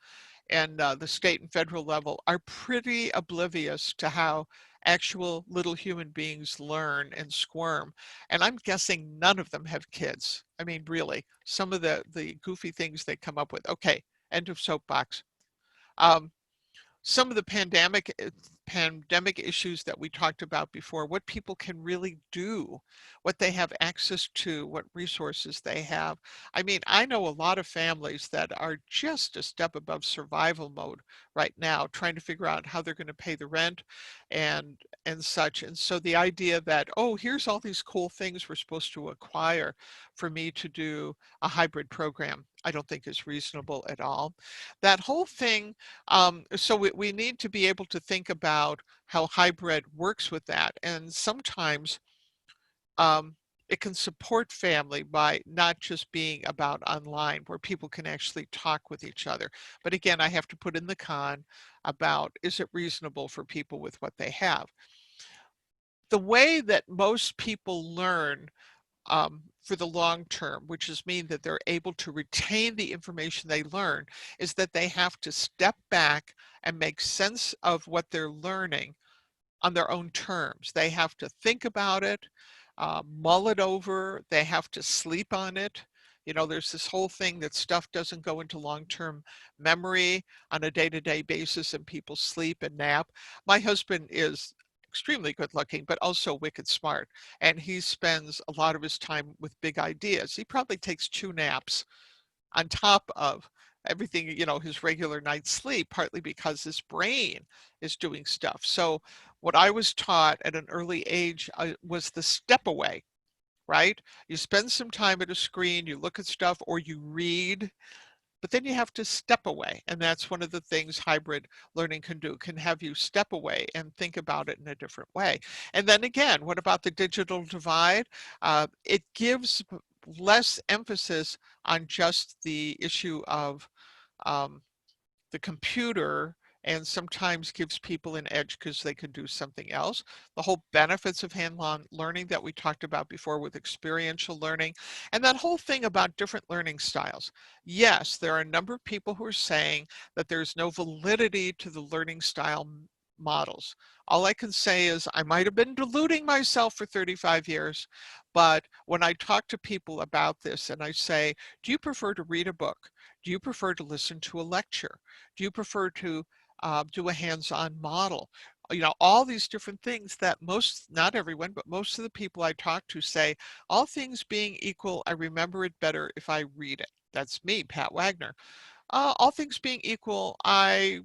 and the state and federal level are pretty oblivious to how actual little human beings learn and squirm. And I'm guessing none of them have kids. I mean, really, some of the goofy things they come up with. Okay, end of soapbox. Um, some of the pandemic issues that we talked about before, what people can really do, what they have access to, what resources they have. I mean, I know a lot of families that are just a step above survival mode right now, trying to figure out how they're going to pay the rent and such. And so the idea that, oh, here's all these cool things we're supposed to acquire for me to do a hybrid program, I don't think is reasonable at all. That whole thing, so we need to be able to think about how hybrid works with that. And sometimes um, it can support family by not just being about online where people can actually talk with each other. But again, I have to put in the con about, is it reasonable for people with what they have? The way that most people learn for the long term, which is mean that they're able to retain the information they learn, is that they have to step back and make sense of what they're learning on their own terms. They have to think about it, mull it over, they have to sleep on it. There's this whole thing that stuff doesn't go into long-term memory on a day-to-day basis and people sleep and nap. My husband is extremely good looking, but also wicked smart. And he spends a lot of his time with big ideas. He probably takes 2 naps on top of everything, his regular night's sleep, partly because his brain is doing stuff. So what I was taught at an early age was the step away, right? You spend some time at a screen, you look at stuff, or you read, but then you have to step away. And that's one of the things hybrid learning can do, can have you step away and think about it in a different way. And then again, what about the digital divide? It gives less emphasis on just the issue of um, the computer and sometimes gives people an edge because they can do something else. The whole benefits of hands-on learning that we talked about before with experiential learning, and that whole thing about different learning styles. Yes, there are a number of people who are saying that there's no validity to the learning style models. All I can say is I might have been deluding myself for 35 years, but when I talk to people about this and I say, do you prefer to read a book? Do you prefer to listen to a lecture? Do you prefer to do a hands-on model? You know, all these different things that most, not everyone, but most of the people I talk to say, all things being equal, I remember it better if I read it. That's me, Pat Wagner. All things being equal, I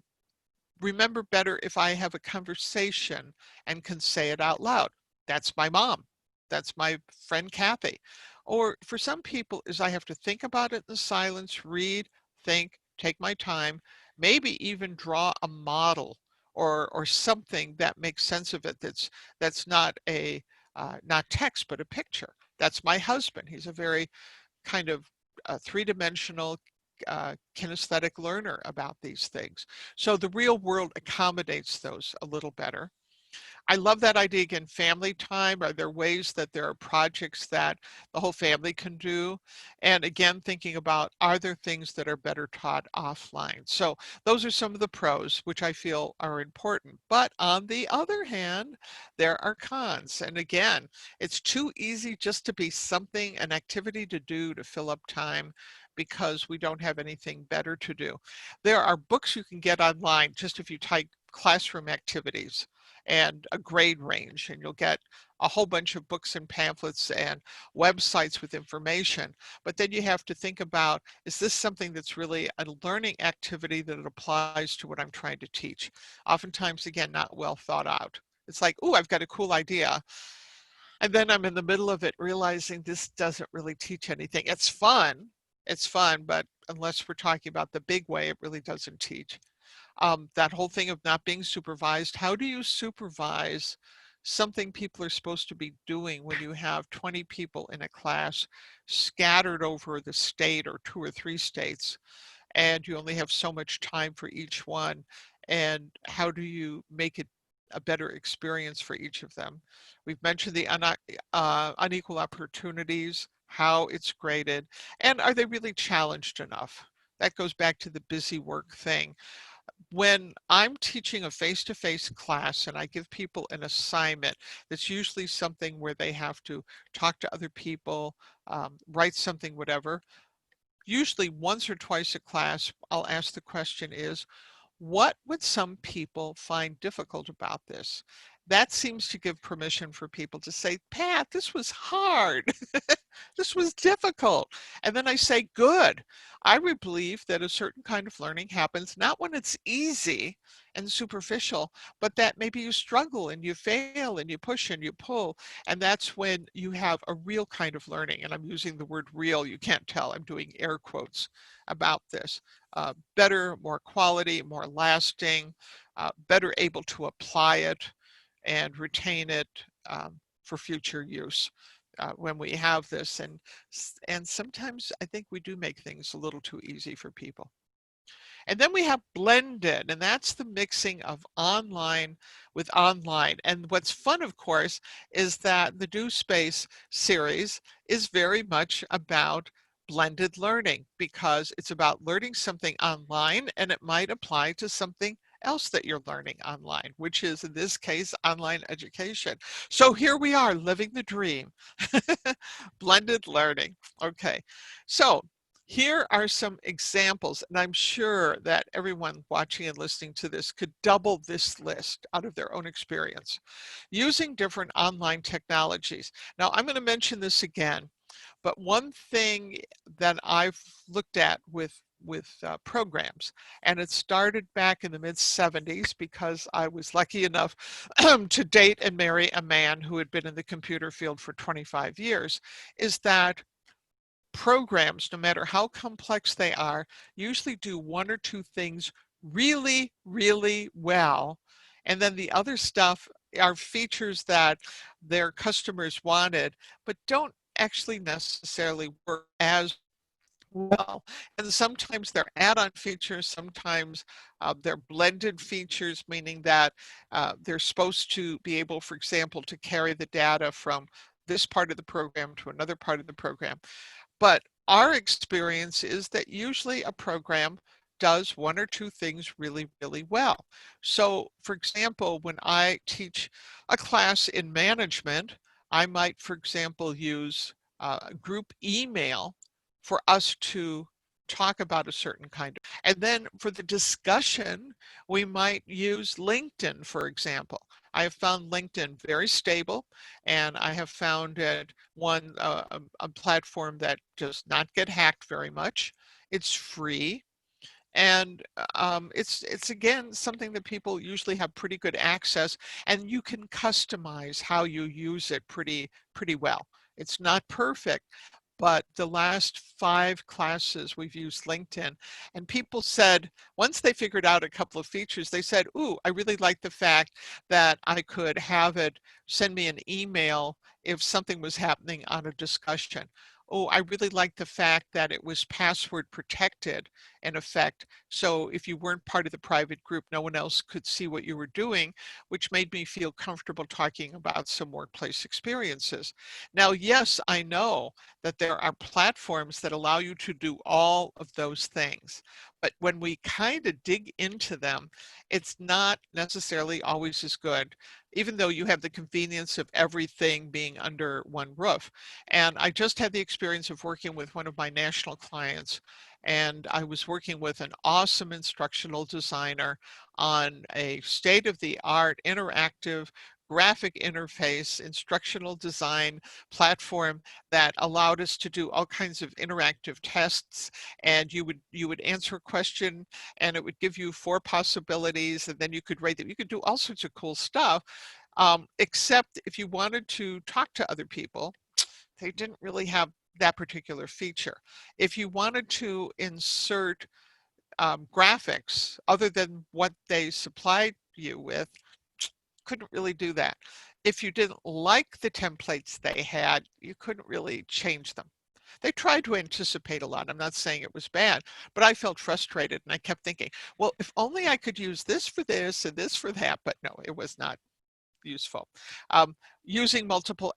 remember better if I have a conversation and can say it out loud. That's my mom. That's my friend Kathy. Or for some people is I have to think about it in silence, read, think, take my time, maybe even draw a model or something that makes sense of it that's not a not text but a picture. That's my husband. He's a very kind of three-dimensional kinesthetic learner about these things. So the real world accommodates those a little better. I love that idea again, family time. Are there ways that there are projects that the whole family can do? And again, thinking about are there things that are better taught offline? So those are some of the pros, which I feel are important. But on the other hand, there are cons. And again, it's too easy just to be something, an activity to do to fill up time because we don't have anything better to do. There are books you can get online just if you type classroom activities and a grade range, and you'll get a whole bunch of books and pamphlets and websites with information. But then you have to think about, is this something that's really a learning activity that it applies to what I'm trying to teach? Oftentimes, again, not well thought out. It's like, oh, I've got a cool idea. And then I'm in the middle of it realizing this doesn't really teach anything. It's fun, but unless we're talking about the big way, it really doesn't teach. That whole thing of not being supervised. How do you supervise something people are supposed to be doing when you have 20 people in a class scattered over the state or 2 or 3 states, and you only have so much time for each one? And how do you make it a better experience for each of them? We've mentioned the unequal opportunities, how it's graded, and are they really challenged enough? That goes back to the busy work thing. When I'm teaching a face-to-face class and I give people an assignment, that's usually something where they have to talk to other people, write something, whatever. Usually once or twice a class, I'll ask the question is, what would some people find difficult about this? That seems to give permission for people to say, Pat, this was hard. This was difficult. And then I say, good. I would believe that a certain kind of learning happens not when it's easy and superficial, but that maybe you struggle and you fail and you push and you pull. And that's when you have a real kind of learning. And I'm using the word real. You can't tell. I'm doing air quotes about this. Better, more quality, more lasting, better able to apply it and retain it for future use when we have this. And sometimes I think we do make things a little too easy for people. And then we have blended, and that's the mixing of online with online. And what's fun, of course, is that the Do Space series is very much about blended learning because it's about learning something online and it might apply to something else that you're learning online, which is in this case, online education. So here we are living the dream, blended learning. Okay, so here are some examples, and I'm sure that everyone watching and listening to this could double this list out of their own experience. Using different online technologies. Now, I'm going to mention this again, but one thing that I've looked at with programs, and it started back in the mid 70s because I was lucky enough to date and marry a man who had been in the computer field for 25 years, is that programs, no matter how complex they are, usually do one or two things really, really well. And then the other stuff are features that their customers wanted, but don't actually necessarily work as well. And sometimes they're add-on features, sometimes they're blended features, meaning that they're supposed to be able, for example, to carry the data from this part of the program to another part of the program. But our experience is that usually a program does one or two things really, really well. So, for example, when I teach a class in management, I might, for example, use group email for us to talk about a certain kind of, and then for the discussion, we might use LinkedIn, for example. I have found LinkedIn very stable, and I have found it a platform that does not get hacked very much. It's free, and it's again something that people usually have pretty good access, and you can customize how you use it pretty well. It's not perfect, but the last 5 classes we've used LinkedIn, and people said once they figured out a couple of features, they said, "Ooh, I really like the fact that I could have it send me an email if something was happening on a discussion. Oh, I really like the fact that it was password protected in effect. So if you weren't part of the private group, no one else could see what you were doing, which made me feel comfortable talking about some workplace experiences." Now, yes, I know that there are platforms that allow you to do all of those things. But when we kind of dig into them, it's not necessarily always as good, even though you have the convenience of everything being under one roof. And I just had the experience of working with one of my national clients, and I was working with an awesome instructional designer on a state-of-the-art interactive graphic interface instructional design platform that allowed us to do all kinds of interactive tests, and you would answer a question and it would give you 4 possibilities, and then you could rate them. You could do all sorts of cool stuff, except if you wanted to talk to other people, they didn't really have that particular feature. If you wanted to insert graphics other than what they supplied you with, couldn't really do that. If you didn't like the templates they had, you couldn't really change them. They tried to anticipate a lot. I'm not saying it was bad, but I felt frustrated and I kept thinking, well, if only I could use this for this and this for that. But no, it was not useful. Um, Using multiple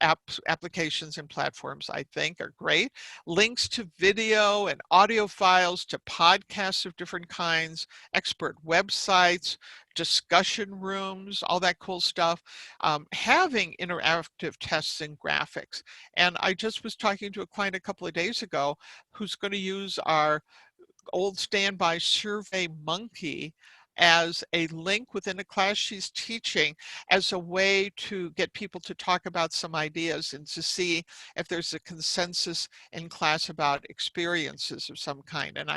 applications and platforms, I think, are great. Links to video and audio files, to podcasts of different kinds, expert websites, discussion rooms, all that cool stuff. Having interactive tests and graphics. And I just was talking to a client a couple of days ago who's going to use our old standby Survey Monkey as a link within a class she's teaching, as a way to get people to talk about some ideas and to see if there's a consensus in class about experiences of some kind. And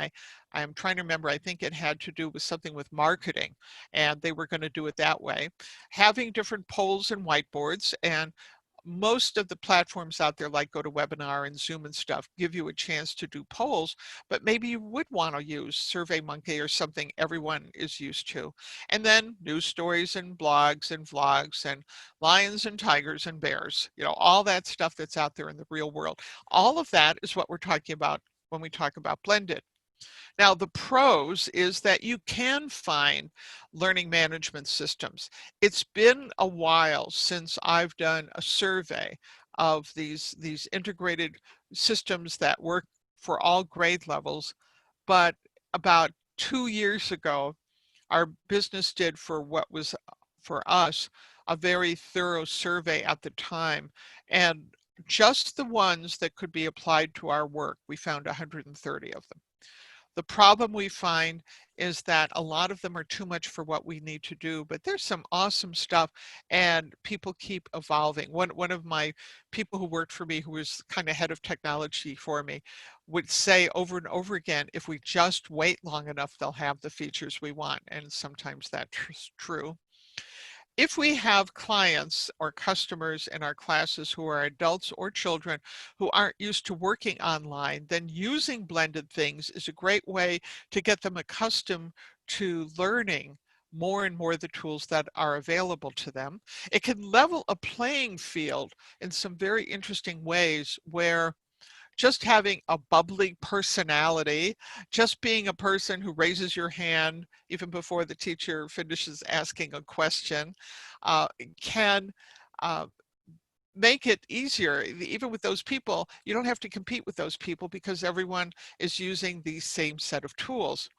I'm trying to remember, I think it had to do with something with marketing, and they were going to do it that way. Having different polls and whiteboards, and most of the platforms out there like GoToWebinar and Zoom and stuff give you a chance to do polls, but maybe you would want to use SurveyMonkey or something everyone is used to. And then news stories and blogs and vlogs and lions and tigers and bears, all that stuff that's out there in the real world. All of that is what we're talking about when we talk about blended. Now, the pros is that you can find learning management systems. It's been a while since I've done a survey of these integrated systems that work for all grade levels, but about 2 years ago, our business did, for what was for us a very thorough survey at the time, and just the ones that could be applied to our work, we found 130 of them. The problem we find is that a lot of them are too much for what we need to do, but there's some awesome stuff, and people keep evolving. One of my people who worked for me, who was kind of head of technology for me, would say over and over again, if we just wait long enough, they'll have the features we want. And sometimes that's true. If we have clients or customers in our classes who are adults or children who aren't used to working online, then using blended things is a great way to get them accustomed to learning more and more of the tools that are available to them. It can level a playing field in some very interesting ways, where just having a bubbly personality, just being a person who raises your hand even before the teacher finishes asking a question, can uh, make it easier. Even with those people, you don't have to compete with those people because everyone is using the same set of tools.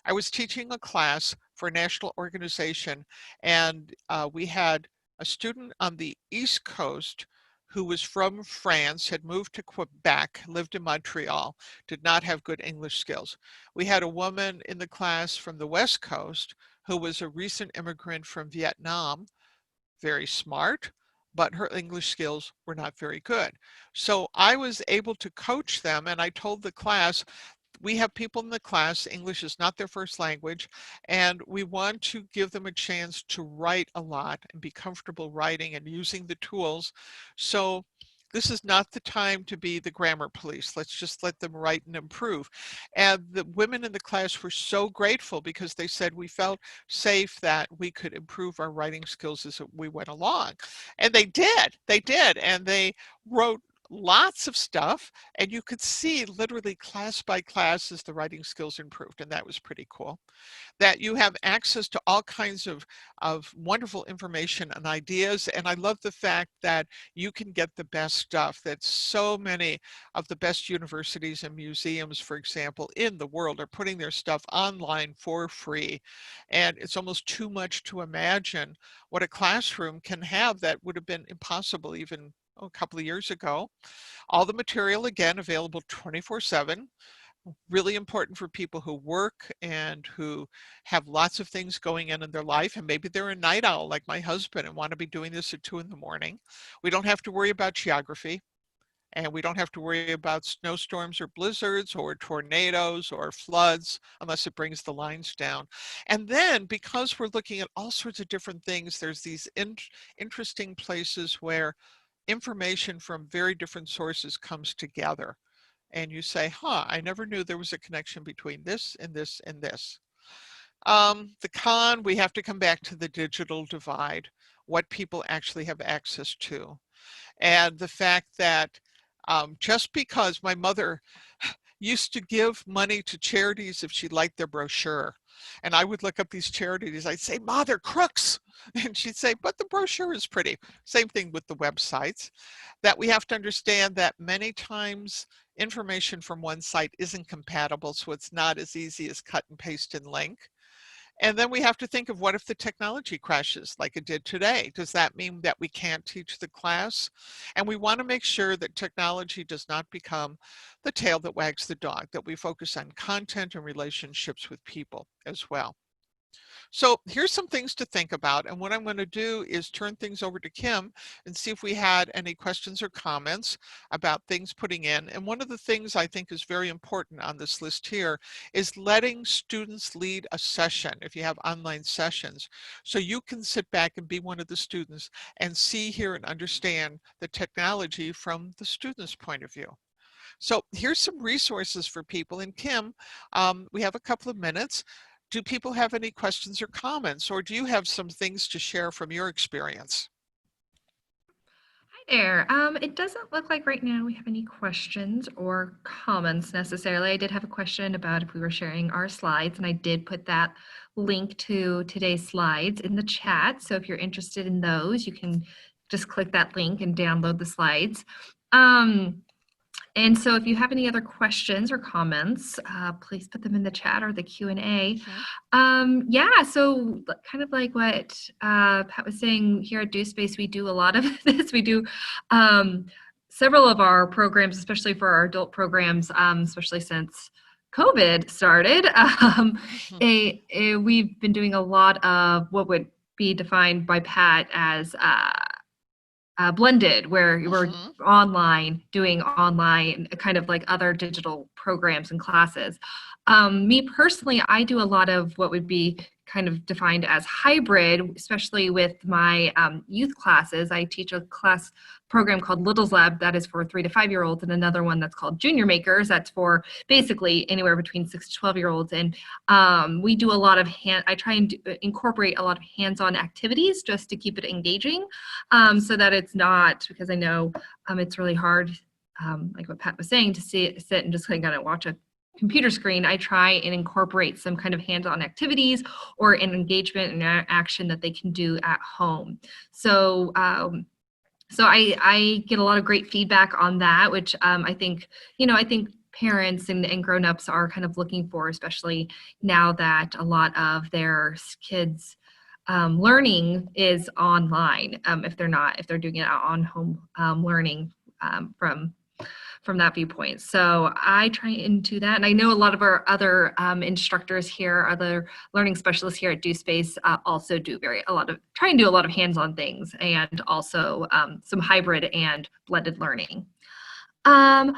I was teaching a class for a national organization, and we had a student on the East Coast who was from France, had moved to Quebec, lived in Montreal, did not have good English skills. We had a woman in the class from the West Coast who was a recent immigrant from Vietnam, very smart, but her English skills were not very good. So I was able to coach them, and I told the class, we have people in the class, English is not their first language, and we want to give them a chance to write a lot and be comfortable writing and using the tools. So this is not the time to be the grammar police. Let's just let them write and improve. And the women in the class were so grateful because they said we felt safe that we could improve our writing skills as we went along. And they did. They did. And they wrote lots of stuff, and you could see literally class by class as the writing skills improved, and that was pretty cool. That you have access to all kinds of wonderful information and ideas, and I love the fact that you can get the best stuff, that so many of the best universities and museums, for example, in the world are putting their stuff online for free, and it's almost too much to imagine what a classroom can have that would have been impossible even a couple of years ago. All the material, again, available 24/7. Really important for people who work and who have lots of things going on in their life. And maybe they're a night owl like my husband and want to be doing this at 2 in the morning. We don't have to worry about geography. And we don't have to worry about snowstorms or blizzards or tornadoes or floods unless it brings the lines down. And then because we're looking at all sorts of different things, there's these interesting places where information from very different sources comes together. And you say, huh, I never knew there was a connection between this and this and this. The con, we have to come back to the digital divide, what people actually have access to. And the fact that just because my mother used to give money to charities if she liked their brochure. And I would look up these charities. I'd say, Ma, they're crooks. And she'd say, but the brochure is pretty. Same thing with the websites. That we have to understand that many times information from one site isn't compatible, so it's not as easy as cut and paste and link. And then we have to think of what if the technology crashes like it did today? Does that mean that we can't teach the class? And we want to make sure that technology does not become the tail that wags the dog, that we focus on content and relationships with people as well. So here's some things to think about. And what I'm going to do is turn things over to Kim and see if we had any questions or comments about things putting in. And one of the things I think is very important on this list here is letting students lead a session if you have online sessions. So you can sit back and be one of the students and see, hear, and understand the technology from the student's point of view. So here's some resources for people. And Kim, we have a couple of minutes. Do people have any questions or comments, or do you have some things to share from your experience? Hi there. It doesn't look like right now we have any questions or comments necessarily. I did have a question about if we were sharing our slides, and I did put that link to today's slides in the chat. So if you're interested in those, you can just click that link and download the slides. And so if you have any other questions or comments, please put them in the chat or the Q&A. Yeah, so kind of like what Pat was saying, here at Do Space, we do a lot of this. We do several of our programs, especially for our adult programs, especially since COVID started. We've been doing a lot of what would be defined by Pat as blended, where we're online, doing online, kind of like other digital programs and classes. Me personally, I do a lot of what would be kind of defined as hybrid, especially with my youth classes. I teach a class program called Little's Lab that is for 3 to 5-year-olds, and another one that's called Junior Makers. That's for basically anywhere between 6 to 12-year-olds. And we do a lot of I try and incorporate a lot of hands-on activities just to keep it engaging, so that it's not, because I know it's really hard like what Pat was saying, to sit and just kind of watch a computer screen, I try and incorporate some kind of hands-on activities or an engagement and action that they can do at home. So I get a lot of great feedback on that, which I think, I think parents and grown-ups are kind of looking for, especially now that a lot of their kids learning is online, if they're doing it on home learning from that viewpoint. So I try and do that. And I know a lot of our other instructors here, other learning specialists here at DoSpace also try and do a lot of hands-on things, and also some hybrid and blended learning. I'm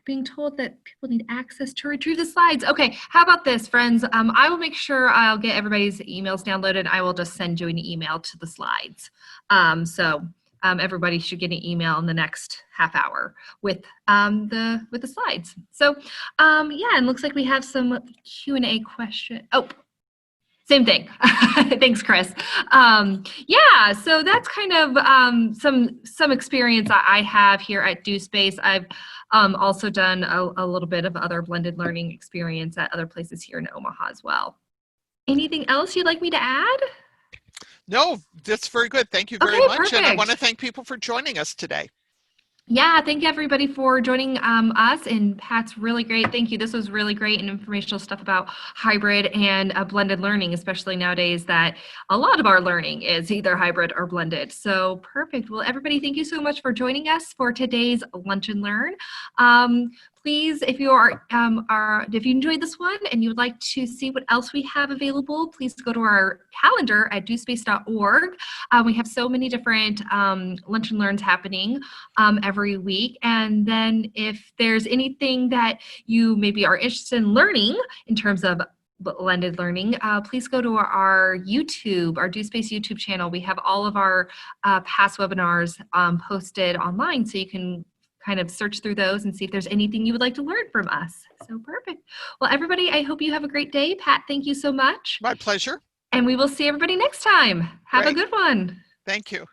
being told that people need access to retrieve the slides. Okay, how about this, friends? I will make sure I'll get everybody's emails downloaded. I will just send you an email to the slides. Everybody should get an email in the next half hour with the slides. So yeah, and looks like we have some Q&A question. Oh, same thing. Thanks, Chris. Yeah, so that's kind of some experience I have here at DoSpace. I've also done a little bit of other blended learning experience at other places here in Omaha as well. Anything else you'd like me to add? No, that's very good. Thank you very much. Perfect. And I want to thank people for joining us today. Yeah, thank you everybody for joining us, and Pat's really great. Thank you. This was really great and informational stuff about hybrid and blended learning, especially nowadays that a lot of our learning is either hybrid or blended. So perfect. Well, everybody, thank you so much for joining us for today's Lunch and Learn. Please, if you if you enjoyed this one and you would like to see what else we have available, please go to our calendar at dospace.org. We have so many different Lunch and Learns happening every week. And then if there's anything that you maybe are interested in learning in terms of blended learning, please go to our YouTube, our DoSpace YouTube channel. We have all of our past webinars posted online, so you can kind of search through those and see if there's anything you would like to learn from us. So perfect. Well, everybody, I hope you have a great day. Pat, thank you so much. My pleasure. And we will see everybody next time. Have a good one. Thank you.